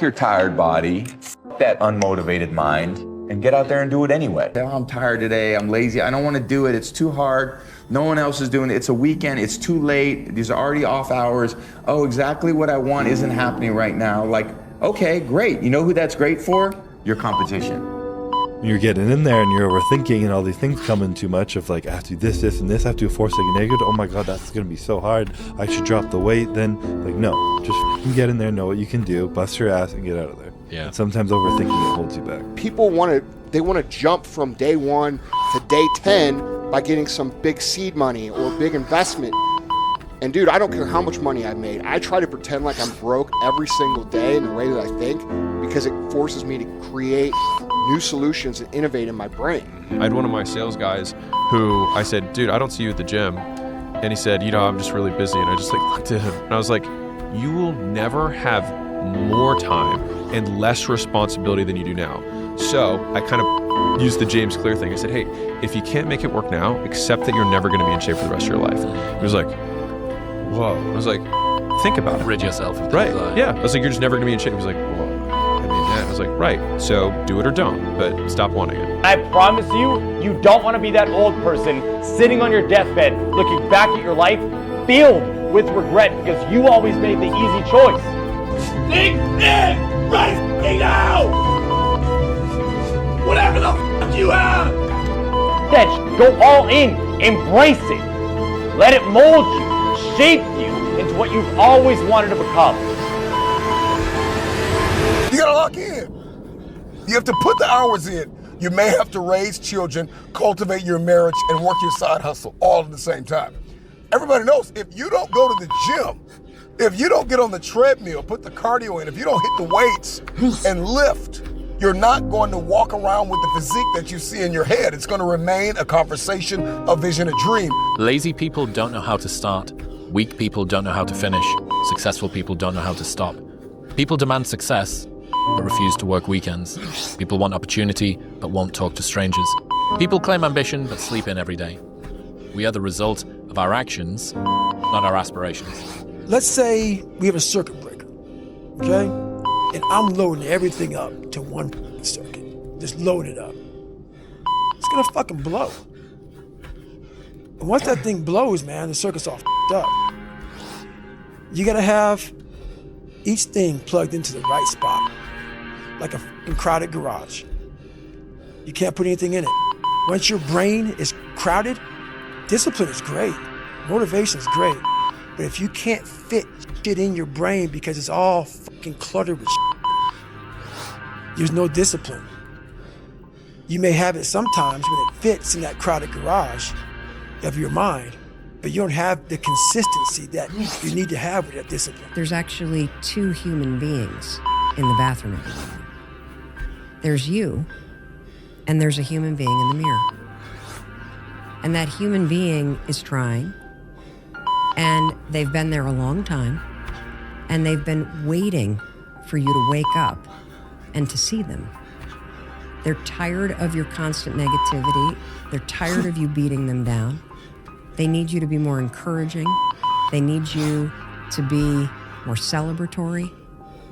your tired body, that unmotivated mind, and get out there and do it anyway. I'm tired today, I'm lazy, I don't want to do it, it's too hard, no one else is doing it, it's a weekend, it's too late, these are already off hours, oh, exactly what I want isn't happening right now. Like, okay, great, you know who that's great for? Your competition. You're getting in there and you're overthinking and all these things come in too much of like, I have to do this, this, and this, I have to do a 4-second negative. Oh my God, that's going to be so hard. I should drop the weight. Then, like, no, just f***ing get in there, know what you can do, bust your ass and get out of there. Yeah. And sometimes overthinking it holds you back. People want to jump from day 1 to day 10 by getting some big seed money or big investment. And dude, I don't care how much money I've made. I try to pretend like I'm broke every single day in the way that I think, because it forces me to create new solutions and innovate in my brain. I had one of my sales guys who I said, dude, I don't see you at the gym. And he said, you know, I'm just really busy. And I just like looked at him and I was like, you will never have more time and less responsibility than you do now. So I kind of used the James Clear thing. I said, hey, if you can't make it work now, accept that you're never going to be in shape for the rest of your life. He was like, whoa. I was like, think about it. Rid yourself of Right. that. Yeah. I was like, you're just never going to be in shape. He was like, whoa. I mean, yeah. I was like, right. So do it or don't, but stop wanting it. I promise you, you don't want to be that old person sitting on your deathbed looking back at your life filled with regret because you always made the easy choice. Think it right now! Whatever the f*** you have! Then go all in, embrace it. Let it mold you, shape you into what you've always wanted to become. You gotta lock in. You have to put the hours in. You may have to raise children, cultivate your marriage, and work your side hustle all at the same time. Everybody knows if you don't go to the gym, if you don't get on the treadmill, put the cardio in, if you don't hit the weights and lift, you're not going to walk around with the physique that you see in your head. It's going to remain a conversation, a vision, a dream. Lazy people don't know how to start. Weak people don't know how to finish. Successful people don't know how to stop. People demand success, but refuse to work weekends. People want opportunity, but won't talk to strangers. People claim ambition, but sleep in every day. We are the result of our actions, not our aspirations. Let's say we have a circuit breaker, okay? And I'm loading everything up to one circuit. Just load it up. It's gonna fucking blow. And once that thing blows, man, the circuit's all f***ed up. You gotta have each thing plugged into the right spot, like a fucking crowded garage. You can't put anything in it. Once your brain is crowded, discipline is great, motivation is great, but if you can't fit shit in your brain because it's all fucking cluttered with shit, there's no discipline. You may have it sometimes when it fits in that crowded garage of your mind, but you don't have the consistency that you need to have with that discipline. There's actually 2 human beings in the bathroom every morning. There's you, and there's a human being in the mirror. And that human being is trying, and they've been there a long time, and they've been waiting for you to wake up and to see them. They're tired of your constant negativity. They're tired of you beating them down. They need you to be more encouraging. They need you to be more celebratory.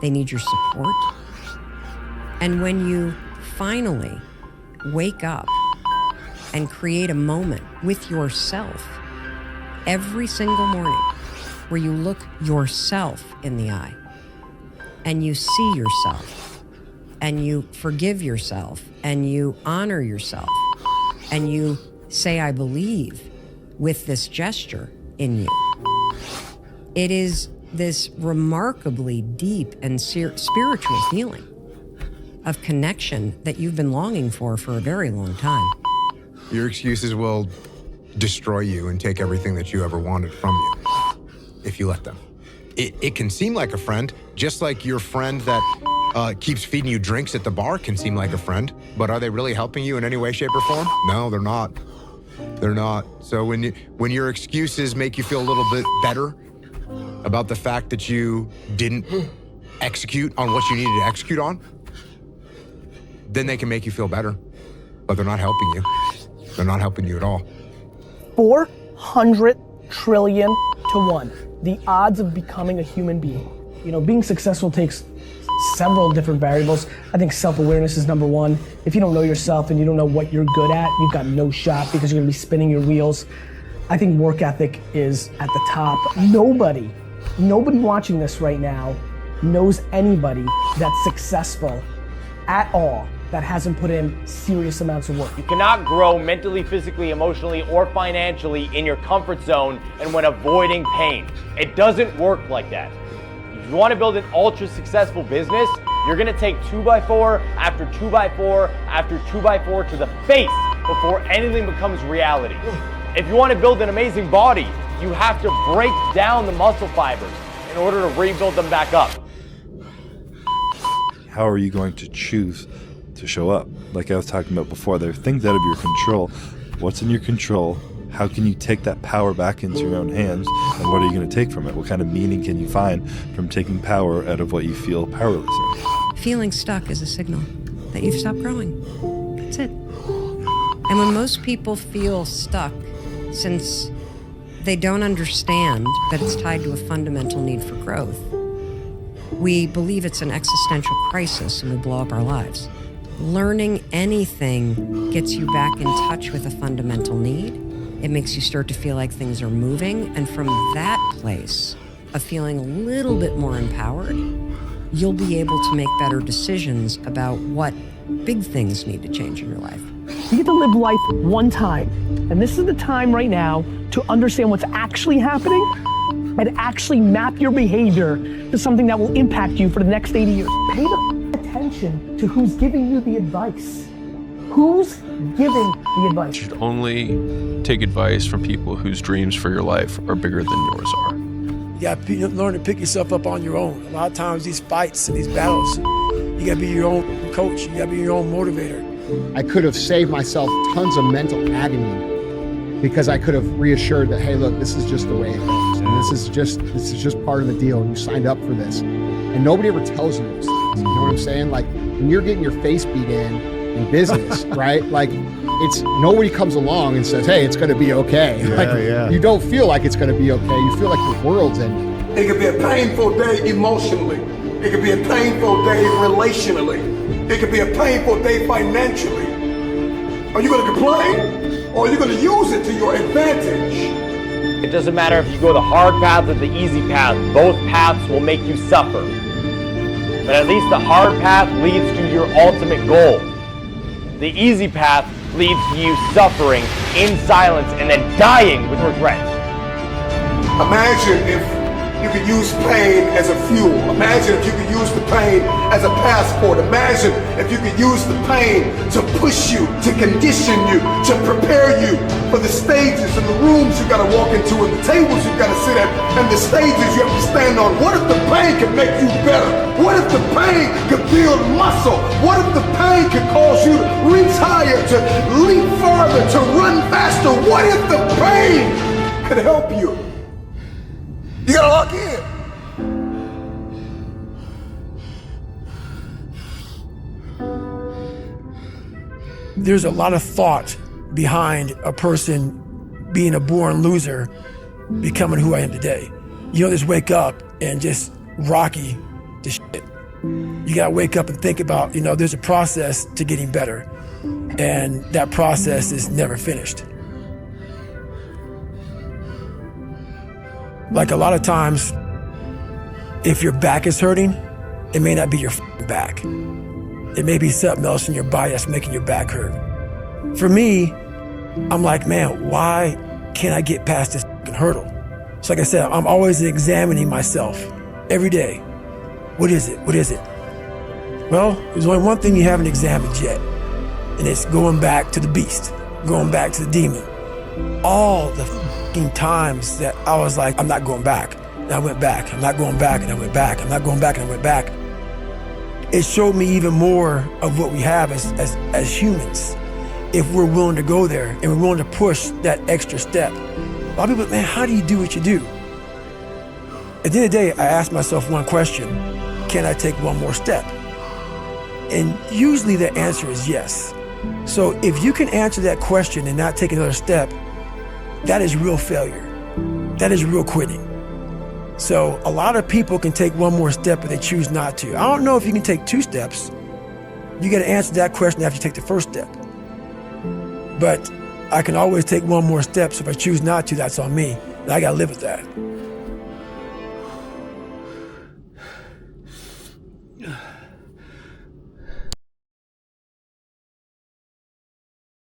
They need your support. And when you finally wake up and create a moment with yourself every single morning where you look yourself in the eye and you see yourself and you forgive yourself and you honor yourself and you say, I believe, with this gesture in you. It is this remarkably deep and spiritual feeling of connection that you've been longing for a very long time. Your excuses will destroy you and take everything that you ever wanted from you if you let them. It can seem like a friend, just like your friend that keeps feeding you drinks at the bar can seem like a friend, but are they really helping you in any way, shape, or form? No, they're not. They're not. So when your excuses make you feel a little bit better about the fact that you didn't execute on what you needed to execute on, then they can make you feel better, but they're not helping you. They're not helping you at all. 400 trillion to 1, the odds of becoming a human being. You know, being successful takes several different variables. I think self-awareness is number one. If you don't know yourself and you don't know what you're good at, you've got no shot because you're gonna be spinning your wheels. I think work ethic is at the top. Nobody watching this right now knows anybody that's successful at all that hasn't put in serious amounts of work. You cannot grow mentally, physically, emotionally, or financially in your comfort zone and when avoiding pain. It doesn't work like that. If you want to build an ultra successful business, you're gonna take 2x4 after 2x4 after 2x4 to the face before anything becomes reality. If you want to build an amazing body, you have to break down the muscle fibers in order to rebuild them back up. How are you going to choose to show up? Like I was talking about before, there are things out of your control. What's in your control? How can you take that power back into your own hands? And what are you going to take from it? What kind of meaning can you find from taking power out of what you feel powerless in? Feeling stuck is a signal that you've stopped growing. That's it. And when most people feel stuck, since they don't understand that it's tied to a fundamental need for growth, we believe it's an existential crisis and we blow up our lives. Learning anything gets you back in touch with a fundamental need. It makes you start to feel like things are moving. And from that place of feeling a little bit more empowered, you'll be able to make better decisions about what big things need to change in your life. You get to live life one time. And this is the time right now to understand what's actually happening and actually map your behavior to something that will impact you for the next 80 years. Pay the attention to who's giving you the advice. Who's giving the advice? You should only take advice from people whose dreams for your life are bigger than yours are. You gotta learn to pick yourself up on your own. A lot of times these fights and these battles, you gotta be your own coach. You gotta be your own motivator. I could have saved myself tons of mental agony because I could have reassured that, hey, look, this is just the way it goes. And this is just part of the deal. You signed up for this. And nobody ever tells you those things. You know what I'm saying? Like when you're getting your face beat in business, right? Like it's nobody comes along and says, hey, it's gonna be okay. You don't feel like it's gonna be okay. You feel like the world's ending. It could be a painful day emotionally. It could be a painful day relationally. It could be a painful day financially. Are you gonna complain or are you gonna use it to your advantage? It doesn't matter if you go the hard path or the easy path, both paths will make you suffer. But at least the hard path leads to your ultimate goal. The easy path leads to you suffering in silence and then dying with regret. Imagine if you could use pain as a fuel. Imagine if you could use the pain as a passport. Imagine if you could use the pain to push you, to condition you, to prepare you for the stages and the rooms you gotta walk into and the tables you gotta sit at and the stages you have to stand on. What if the pain could make you better? What if the pain could build muscle? What if the pain could cause you to reach higher, to leap farther, to run faster? What if the pain could help you? You gotta lock in. There's a lot of thought behind a person being a born loser, becoming who I am today. You don't just wake up and just rocky the shit. You gotta wake up and think about, there's a process to getting better. And that process is never finished. Like a lot of times, if your back is hurting, it may not be your back. It may be something else in your body that's making your back hurt. For me, I'm like, man, why can't I get past this hurdle? So like I said, I'm always examining myself every day. What is it? What is it? Well, there's only one thing you haven't examined yet, and it's going back to the beast, going back to the demon. All the times that I was like, I'm not going back, and I went back. I'm not going back, and I went back. I'm not going back, and I went back. It showed me even more of what we have as humans. If we're willing to go there and we're willing to push that extra step. A lot of people, man, how do you do what you do? At the end of the day, I ask myself one question: can I take one more step? And usually the answer is yes. So if you can answer that question and not take another step, that is real failure. That is real quitting. So a lot of people can take one more step, but they choose not to. I don't know if you can take 2 steps. You got to answer that question after you take the first step. But I can always take one more step, so if I choose not to, that's on me. And I got to live with that.